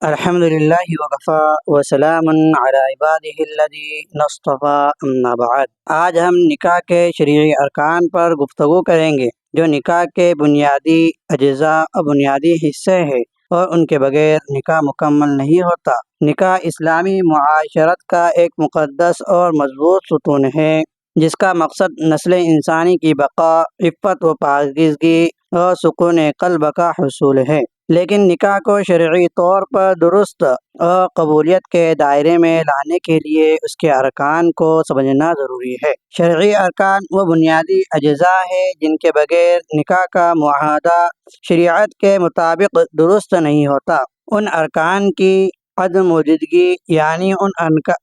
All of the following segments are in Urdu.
الحمد للہ وکفا وسلام علی عبادہ الذین اصطفی اما بعد۔ آج ہم نکاح کے شرعی ارکان پر گفتگو کریں گے، جو نکاح کے بنیادی اجزاء اور بنیادی حصے ہیں، اور ان کے بغیر نکاح مکمل نہیں ہوتا۔ نکاح اسلامی معاشرت کا ایک مقدس اور مضبوط ستون ہے، جس کا مقصد نسل انسانی کی بقا، عفت و پاکیزگی اور سکون قلب کا حصول ہے۔ لیکن نکاح کو شرعی طور پر درست اور قبولیت کے دائرے میں لانے کے لیے اس کے ارکان کو سمجھنا ضروری ہے۔ شرعی ارکان وہ بنیادی اجزاء ہیں جن کے بغیر نکاح کا معاہدہ شریعت کے مطابق درست نہیں ہوتا۔ ان ارکان کی عدم موجودگی، یعنی ان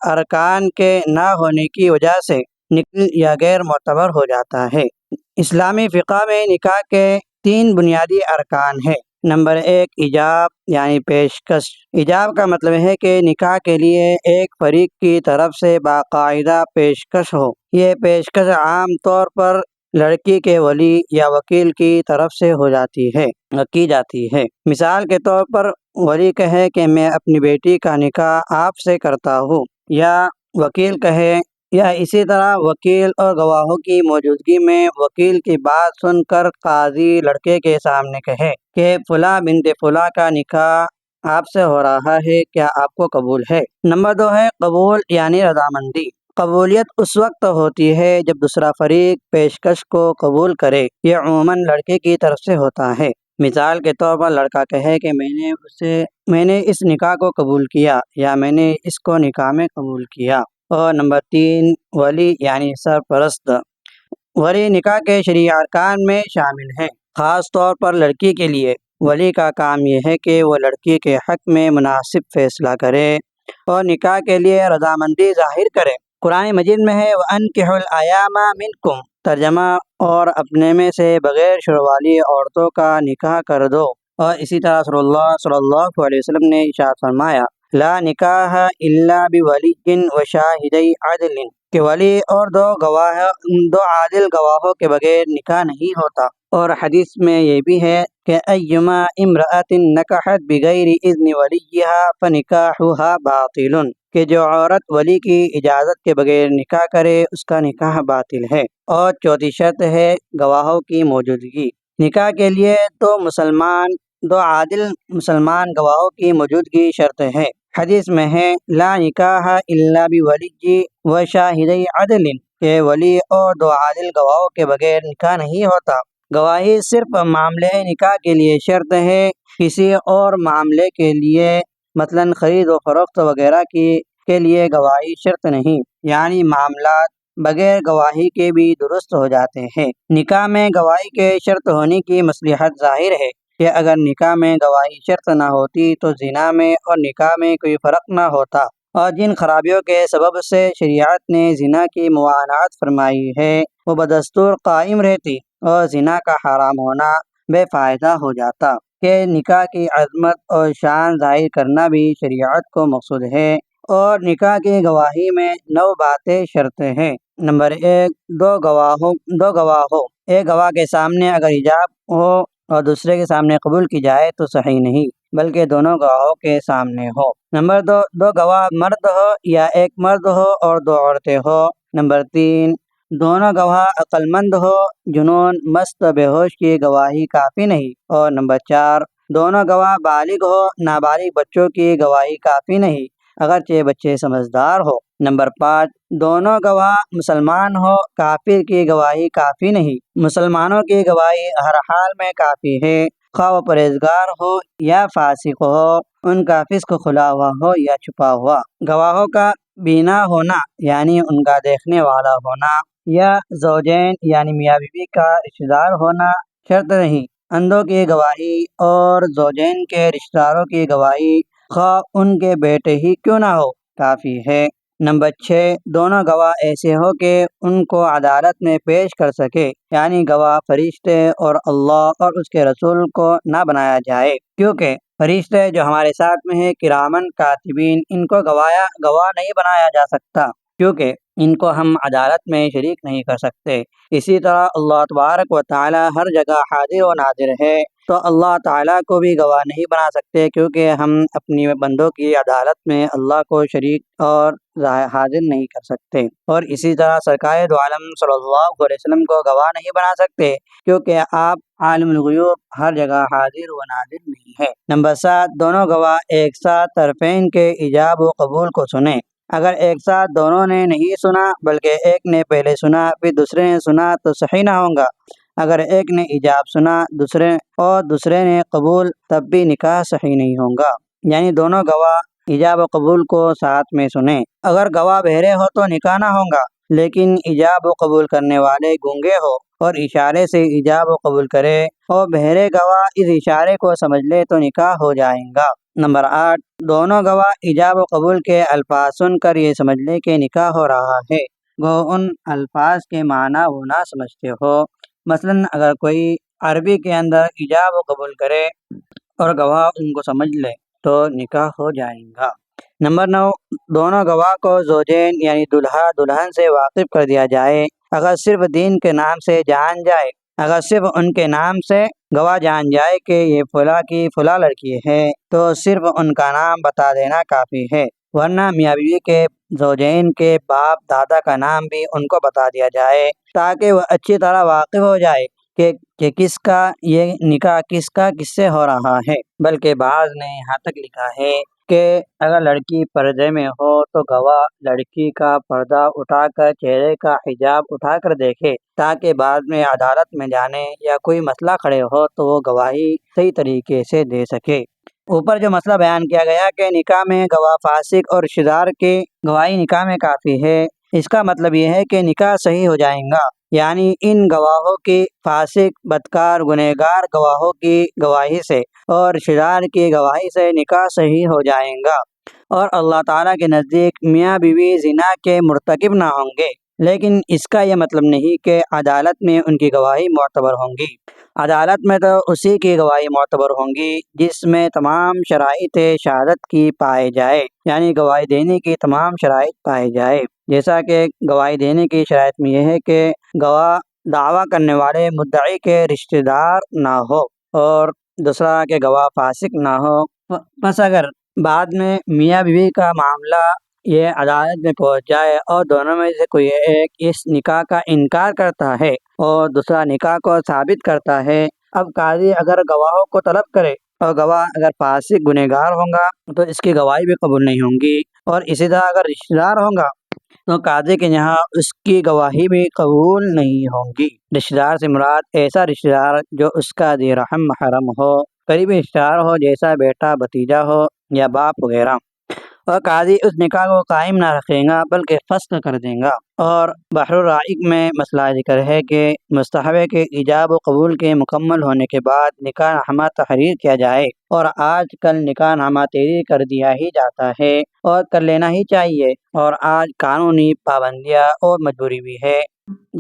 ارکان کے نہ ہونے کی وجہ سے نکاح یا غیر معتبر ہو جاتا ہے۔ اسلامی فقہ میں نکاح کے 3 بنیادی ارکان ہیں۔ نمبر 1، ایجاب یعنی پیشکش۔ ایجاب کا مطلب ہے کہ نکاح کے لیے ایک فریق کی طرف سے باقاعدہ پیشکش ہو۔ یہ پیشکش عام طور پر لڑکی کے ولی یا وکیل کی طرف سے کی جاتی ہے۔ مثال کے طور پر ولی کہے کہ میں اپنی بیٹی کا نکاح آپ سے کرتا ہوں، یا وکیل کہے، یا اسی طرح وکیل اور گواہوں کی موجودگی میں وکیل کی بات سن کر قاضی لڑکے کے سامنے کہے کہ فلاں بنت فلاں کا نکاح آپ سے ہو رہا ہے، کیا آپ کو قبول ہے؟ نمبر 2 ہے قبول یعنی رضامندی۔ قبولیت اس وقت ہوتی ہے جب دوسرا فریق پیشکش کو قبول کرے۔ یہ عموماً لڑکے کی طرف سے ہوتا ہے۔ مثال کے طور پر لڑکا کہے کہ میں نے اس نکاح کو قبول کیا، یا میں نے اس کو نکاح میں قبول کیا۔ اور نمبر 3 ولی یعنی سرپرست۔ ولی نکاح کے شرعی ارکان میں شامل ہیں۔ خاص طور پر لڑکی کے لیے ولی کا کام یہ ہے کہ وہ لڑکی کے حق میں مناسب فیصلہ کرے اور نکاح کے لیے رضامندی ظاہر کرے۔ قرآن مجید میں ہے وَأَنكِحُوا الْأَيَامَ مِنكُمْ، ترجمہ اور اپنے میں سے بغیر شوہر والی عورتوں کا نکاح کر دو۔ اور اسی طرح رسول اللہ صلی اللہ علیہ وسلم نے ارشاد فرمایا لا نکاح الا بولی وشاہدی عدل، کہ ولی اور 2 عادل گواہوں کے بغیر نکاح نہیں ہوتا۔ اور حدیث میں یہ بھی ہے کہ ایما امرأۃ نکحت بغیر اذن ولیہا فنکاحها باطل، کہ جو عورت ولی کی اجازت کے بغیر نکاح کرے اس کا نکاح باطل ہے۔ اور 4تھی شرط ہے گواہوں کی موجودگی۔ نکاح کے لیے 2 عادل مسلمان گواہوں کی موجودگی شرط ہے۔ حدیث میں ہے لا نکاح الا بولی وشاہدی عدل، کہ ولی اور 2 عادل گواہوں کے بغیر نکاح نہیں ہوتا۔ گواہی صرف معاملے نکاح کے لیے شرط ہے، کسی اور معاملے کے لیے مثلا خرید و فروخت وغیرہ کے لیے گواہی شرط نہیں، یعنی معاملات بغیر گواہی کے بھی درست ہو جاتے ہیں۔ نکاح میں گواہی کے شرط ہونے کی مصلحت ظاہر ہے کہ اگر نکاح میں گواہی شرط نہ ہوتی تو زنا میں اور نکاح میں کوئی فرق نہ ہوتا، اور جن خرابیوں کے سبب سے شریعت نے زنا کی ممانعت فرمائی ہے وہ بدستور قائم رہتی، اور زنا کا حرام ہونا بے فائدہ ہو جاتا۔ کہ نکاح کی عظمت اور شان ظاہر کرنا بھی شریعت کو مقصود ہے، اور نکاح کی گواہی میں 9 باتیں شرط ہیں۔ نمبر 1، 2 گواہ ہو۔ ایک گواہ کے سامنے اگر حجاب ہو اور دوسرے کے سامنے قبول کی جائے تو صحیح نہیں، بلکہ دونوں گواہوں کے سامنے ہو۔ نمبر 2 گواہ مرد ہو یا ایک مرد ہو اور 2 عورتیں ہو۔ نمبر 3 دونوں گواہ عقل مند ہو، جنون مست بے ہوش کی گواہی کافی نہیں۔ اور نمبر 4 دونوں گواہ بالغ ہو، نابالغ بچوں کی گواہی کافی نہیں اگرچہ بچے سمجھدار ہو۔ نمبر 5 دونوں گواہ مسلمان ہو، کافر کی گواہی کافی نہیں۔ مسلمانوں کی گواہی ہر حال میں کافی ہے، خواہ وہ پرہیزگار ہو یا فاسق ہو، ان کا فسق کھلا ہوا ہو یا چھپا ہوا۔ گواہوں کا بینا ہونا یعنی ان کا دیکھنے والا ہونا، یا زوجین یعنی میاں بیوی کا رشتہ دار ہونا شرط نہیں۔ اندھوں کی گواہی اور زوجین کے رشتہ داروں کی گواہی خواہ ان کے بیٹے ہی کیوں نہ ہو کافی ہے۔ نمبر 6 دونوں گواہ ایسے ہو کہ ان کو عدالت میں پیش کر سکے، یعنی گواہ فرشتے اور اللہ اور اس کے رسول کو نہ بنایا جائے، کیونکہ فرشتے جو ہمارے ساتھ میں ہیں کرامن کاتبین، ان کو گواہ نہیں بنایا جا سکتا کیونکہ ان کو ہم عدالت میں شریک نہیں کر سکتے۔ اسی طرح اللہ تبارک و تعالی ہر جگہ حاضر و ناظر ہے، تو اللہ تعالیٰ کو بھی گواہ نہیں بنا سکتے، کیونکہ ہم اپنی بندوں کی عدالت میں اللہ کو شریک اور حاضر نہیں کر سکتے۔ اور اسی طرح سرکار دو عالم صلی اللہ علیہ وسلم کو گواہ نہیں بنا سکتے، کیونکہ آپ عالم الغیوب ہر جگہ حاضر و ناظر نہیں ہے۔ نمبر 7، دونوں گواہ ایک ساتھ طرفین کے ایجاب و قبول کو سنیں۔ اگر ایک ساتھ دونوں نے نہیں سنا بلکہ ایک نے پہلے سنا پھر دوسرے نے سنا تو صحیح نہ ہوگا۔ اگر ایک نے ایجاب سنا دوسرے نے قبول، تب بھی نکاح صحیح نہیں ہوگا۔ یعنی دونوں گواہ ایجاب و قبول کو ساتھ میں سنیں۔ اگر گواہ بہرے ہو تو نکاح نہ ہوگا، لیکن ایجاب و قبول کرنے والے گونگے ہو اور اشارے سے ایجاب و قبول کرے اور بہرے گواہ اس اشارے کو سمجھ لے تو نکاح ہو جائے گا۔ نمبر 8، دونوں گواہ ایجاب و قبول کے الفاظ سن کر یہ سمجھ لے کہ نکاح ہو رہا ہے، گو ان الفاظ کے معنی وہ نہ سمجھتے ہو۔ مثلا اگر کوئی عربی کے اندر ایجاب و قبول کرے اور گواہ ان کو سمجھ لے تو نکاح ہو جائے گا۔ نمبر 9، دونوں گواہ کو زوجین یعنی دلہا دلہن سے واقف کر دیا جائے۔ اگر صرف دین کے نام سے اگر صرف ان کے نام سے گواہ جان جائے کہ یہ فلاں کی فلاں لڑکی ہے تو صرف ان کا نام بتا دینا کافی ہے، ورنہ میاں بیوی کے زوجین کے باپ دادا کا نام بھی ان کو بتا دیا جائے تاکہ وہ اچھی طرح واقف ہو جائے کہ کس کا یہ نکاح کس سے ہو رہا ہے۔ بلکہ بعض نے یہاں تک لکھا ہے کہ اگر لڑکی پردے میں ہو تو گواہ لڑکی کا پردہ اٹھا کر چہرے کا حجاب اٹھا کر دیکھے تاکہ بعد میں عدالت میں جانے یا کوئی مسئلہ کھڑے ہو تو وہ گواہی صحیح طریقے سے دے سکے۔ اوپر جو مسئلہ بیان کیا گیا کہ نکاح میں گواہ فاسق اور رشتہ دار کی گواہی نکاح میں کافی ہے، اس کا مطلب یہ ہے کہ نکاح صحیح ہو جائے گا، یعنی ان گواہوں کی فاسق بدکار گنہگار گواہوں کی گواہی سے اور رشتہ دار کی گواہی سے نکاح صحیح ہو جائے گا، اور اللہ تعالیٰ کے نزدیک میاں بیوی زنا کے مرتکب نہ ہوں گے۔ لیکن اس کا یہ مطلب نہیں کہ عدالت میں ان کی گواہی معتبر ہوں گی۔ عدالت میں تو اسی کی گواہی معتبر ہوں گی جس میں تمام شرائط شہادت کی پائے جائے، یعنی گواہی دینے کی تمام شرائط پائے جائے۔ جیسا کہ گواہی دینے کی شرائط میں یہ ہے کہ گواہ دعویٰ کرنے والے مدعی کے رشتہ دار نہ ہو، اور دوسرا کہ گواہ فاسق نہ ہو۔ بس اگر بعد میں میاں بیوی کا معاملہ یہ عدالت میں پہنچ جائے اور دونوں میں سے کوئی ایک اس نکاح کا انکار کرتا ہے اور دوسرا نکاح کو ثابت کرتا ہے، اب قاضی اگر گواہوں کو طلب کرے اور گواہ اگر فاسق گنہگار ہوگا تو اس کی گواہی بھی قبول نہیں ہوں گی، اور اسی طرح اگر رشتہ دار ہوگا تو قاضی کے یہاں اس کی گواہی بھی قبول نہیں ہوگی۔ رشتہ دار سے مراد ایسا رشتہ دار جو اس کا ذی رحم محرم ہو، قریبی رشتہ دار ہو جیسا بیٹا بھتیجا ہو یا باپ وغیرہ، اور قاضی اس نکاح کو قائم نہ رکھے گا بلکہ فسخ کر دے گا۔ اور بحر الرائق میں مسئلہ ذکر ہے کہ مستحب ہے کہ ایجاب و قبول کے مکمل ہونے کے بعد نکاح نامہ تحریر کیا جائے، اور آج کل نکاح نامہ تحریر کر دیا ہی جاتا ہے اور کر لینا ہی چاہیے، اور آج قانونی پابندیاں اور مجبوری بھی ہے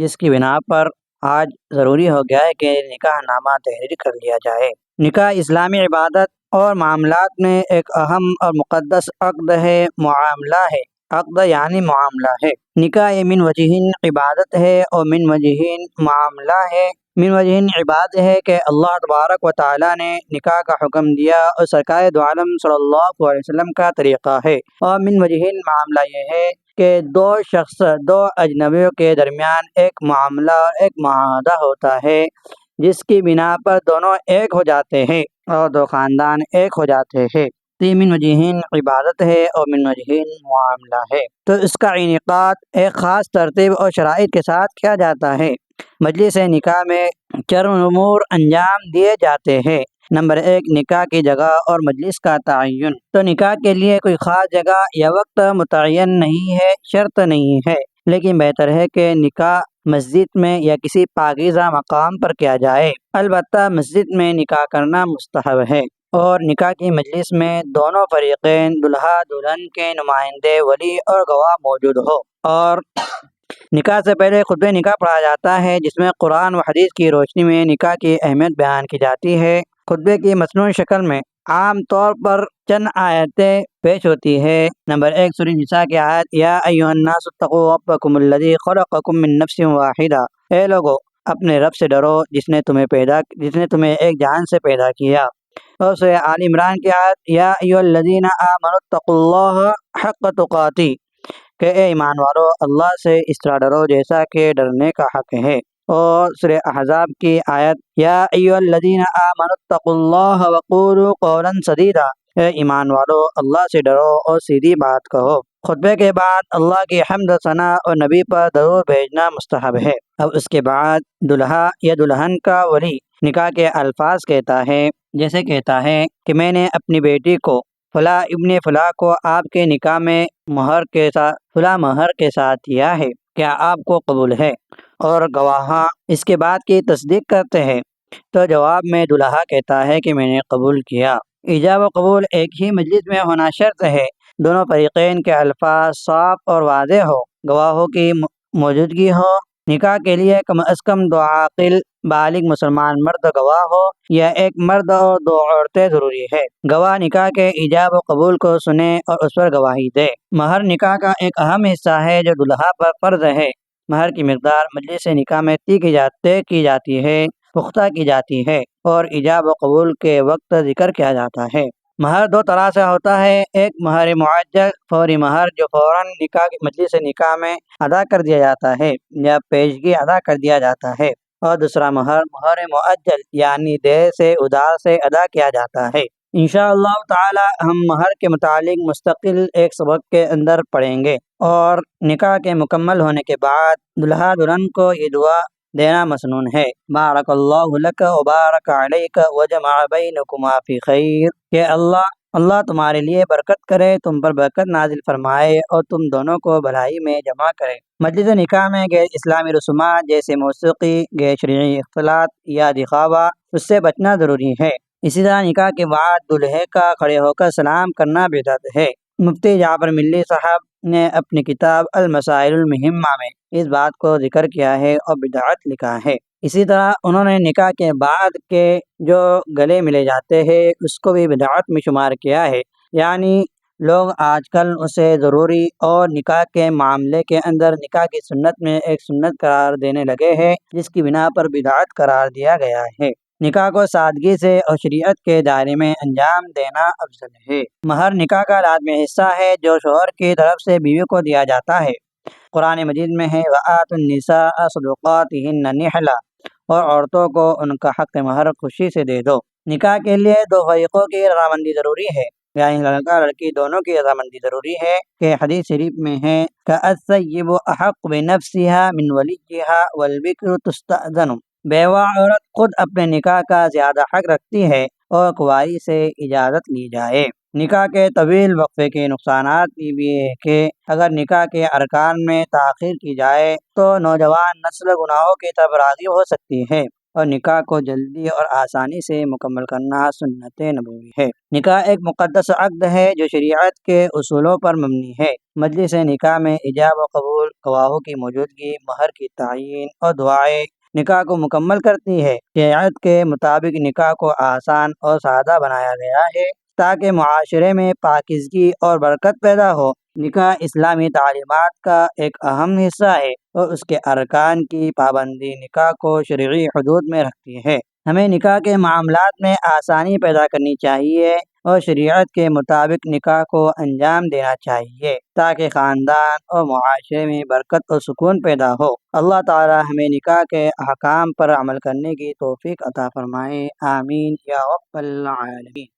جس کی بنا پر آج ضروری ہو گیا ہے کہ نکاح نامہ تحریر کر لیا جائے۔ نکاح اسلامی عبادت اور معاملات میں ایک اہم اور مقدس عقد ہے، معاملہ ہے۔ عقد یعنی معاملہ ہے۔ نکاح یہ من وجہین عبادت ہے اور من وجہین معاملہ ہے۔ من وجہین عبادت ہے کہ اللہ تبارک و تعالیٰ نے نکاح کا حکم دیا اور سرکار دو عالم صلی اللہ علیہ وسلم کا طریقہ ہے، اور من وجہین معاملہ یہ ہے کہ دو اجنبیوں کے درمیان ایک معاملہ اور ایک معاہدہ ہوتا ہے جس کی بنا پر دونوں ایک ہو جاتے ہیں اور دو خاندان ایک ہو جاتے ہیں، تو یہ من وجہین عبادت ہے اور من وجہین معاملہ ہے۔ تو اس کا انعقاد ایک خاص ترتیب اور شرائط کے ساتھ کیا جاتا ہے۔ مجلس نکاح میں چند امور انجام دیے جاتے ہیں۔ نمبر 1، نکاح کی جگہ اور مجلس کا تعین۔ تو نکاح کے لیے کوئی خاص جگہ یا وقت متعین نہیں ہے، شرط نہیں ہے، لیکن بہتر ہے کہ نکاح مسجد میں یا کسی پاکیزہ مقام پر کیا جائے۔ البتہ مسجد میں نکاح کرنا مستحب ہے، اور نکاح کی مجلس میں دونوں فریقین دلہا دلہن کے نمائندے ولی اور گواہ موجود ہو، اور نکاح سے پہلے خطبہ نکاح پڑھا جاتا ہے جس میں قرآن و حدیث کی روشنی میں نکاح کی اہمیت بیان کی جاتی ہے۔ خطبے کی مصنوعی شکل میں عام طور پر چند آیتیں پیش ہوتی ہے۔ نمبر 1، سورہ نساء کی آیت یا ایھا الناس اتقوا ربکم الذی خلقکم من نفس واحدہ، اے لوگو اپنے رب سے ڈرو جس نے تمہیں ایک جان سے پیدا کیا۔ اور سورہ آل عمران کی آیت یا ایھا الذین آمنوا اتقوا اللہ حق تقاتی، کہ اے ایمان والو اللہ سے اس طرح ڈرو جیسا کہ ڈرنے کا حق ہے۔ اور سورہ احزاب کی آیت یا ایھا الذین آمنوا اتقوا اللہ وقولوا قولا سدیدا، اے ایمان والو اللہ سے ڈرو اور سیدھی بات کہو۔ خطبے کے بعد اللہ کی حمد و ثنا اور نبی پر درود بھیجنا مستحب ہے۔ اب اس کے بعد دلہا یا دلہن کا ولی نکاح کے الفاظ کہتا ہے، جیسے کہتا ہے کہ میں نے اپنی بیٹی کو فلاں ابن فلاں کو آپ کے نکاح میں فلاں مہر کے ساتھ دیا ہے، کیا آپ کو قبول ہے؟ اور گواہاں اس کے بعد کی تصدیق کرتے ہیں، تو جواب میں دلہا کہتا ہے کہ میں نے قبول کیا۔ ایجاب و قبول ایک ہی مجلس میں ہونا شرط ہے، دونوں فریقین کے الفاظ صاف اور واضح ہو، گواہوں کی موجودگی ہو، نکاح کے لیے کم از کم 2 عاقل بالغ مسلمان مرد گواہ ہو یا ایک مرد اور 2 عورتیں ضروری ہے۔ گواہ نکاح کے ایجاب و قبول کو سنیں اور اس پر گواہی دے۔ مہر نکاح کا ایک اہم حصہ ہے جو دلہا پر فرض ہے۔ مہر کی مقدار مجلس نکاح میں طے کی جاتی ہے، پختہ کی جاتی ہے اور ایجاب و قبول کے وقت ذکر کیا جاتا ہے۔ مہر 2 طرح سے ہوتا ہے، ایک مہر معجل فوری مہر جو فوراً مجلس نکاح میں ادا کر دیا جاتا ہے یا پیشگی ادا کر دیا جاتا ہے، اور دوسرا مہر مؤجل یعنی دیر سے ادھار سے ادا کیا جاتا ہے۔ انشاءاللہ تعالی ہم مہر کے متعلق مستقل ایک سبق کے اندر پڑھیں گے، اور نکاح کے مکمل ہونے کے بعد دلہا دلہن کو یہ دعا دینا مسنون ہے، بارک اللہ لک وبارک علیک وجمع بینکما فی خیر، کہ اللہ تمہارے لیے برکت کرے، تم پر برکت نازل فرمائے اور تم دونوں کو بھلائی میں جمع کرے۔ مجلس نکاح میں غیر اسلامی رسومات جیسے موسیقی، غیر شرعی اختلاط یا دکھاوا، اس سے بچنا ضروری ہے۔ اسی طرح نکاح کے بعد دلہے کا کھڑے ہو کر سلام کرنا بدعت ہے۔ مفتی جعفر ملی صاحب نے اپنی کتاب المسائل المہمہ میں اس بات کو ذکر کیا ہے اور بدعت لکھا ہے۔ اسی طرح انہوں نے نکاح کے بعد کے جو گلے ملے جاتے ہیں اس کو بھی بدعت میں شمار کیا ہے، یعنی لوگ آج کل اسے ضروری اور نکاح کے معاملے کے اندر نکاح کی سنت میں ایک سنت قرار دینے لگے ہیں، جس کی بنا پر بدعت قرار دیا گیا ہے۔ نکاح کو سادگی سے اور شریعت کے دائرے میں انجام دینا افضل ہے۔ مہر نکاح کا لازمی حصہ ہے جو شوہر کی طرف سے بیوی کو دیا جاتا ہے۔ قرآن مجید میں ہے وَآتُوا النِّسَاءَ صَدُقَاتِهِنَّ نِحْلَةً، اور عورتوں کو ان کا حق مہر خوشی سے دے دو۔ نکاح کے لیے 2 فریقوں کی رضامندی ضروری ہے، یعنی لڑکا لڑکی دونوں کی رضامندی ضروری ہے، کہ حدیث شریف میں ہے کہ الثیب احق بنفسها من ولیها والبکر تستأذن، بیوہ عورت خود اپنے نکاح کا زیادہ حق رکھتی ہے اور کنواری سے اجازت لی جائے۔ نکاح کے طویل وقفے کے نقصانات بھی ہے کہ اگر نکاح کے ارکان میں تاخیر کی جائے تو نوجوان نسل گناہوں کی طرف راغب ہو سکتی ہے، اور نکاح کو جلدی اور آسانی سے مکمل کرنا سنت نبوی ہے۔ نکاح ایک مقدس عقد ہے جو شریعت کے اصولوں پر مبنی ہے۔ مجلس نکاح میں ایجاب و قبول، گواہوں کی موجودگی، مہر کی تعیین اور دعائیں نکاح کو مکمل کرتی ہے۔ شریعت کے مطابق نکاح کو آسان اور سادہ بنایا گیا ہے تاکہ معاشرے میں پاکیزگی اور برکت پیدا ہو۔ نکاح اسلامی تعلیمات کا ایک اہم حصہ ہے اور اس کے ارکان کی پابندی نکاح کو شرعی حدود میں رکھتی ہے۔ ہمیں نکاح کے معاملات میں آسانی پیدا کرنی چاہیے اور شریعت کے مطابق نکاح کو انجام دینا چاہیے تاکہ خاندان اور معاشرے میں برکت اور سکون پیدا ہو۔ اللہ تعالی ہمیں نکاح کے احکام پر عمل کرنے کی توفیق عطا فرمائے، آمین یا رب العالمین۔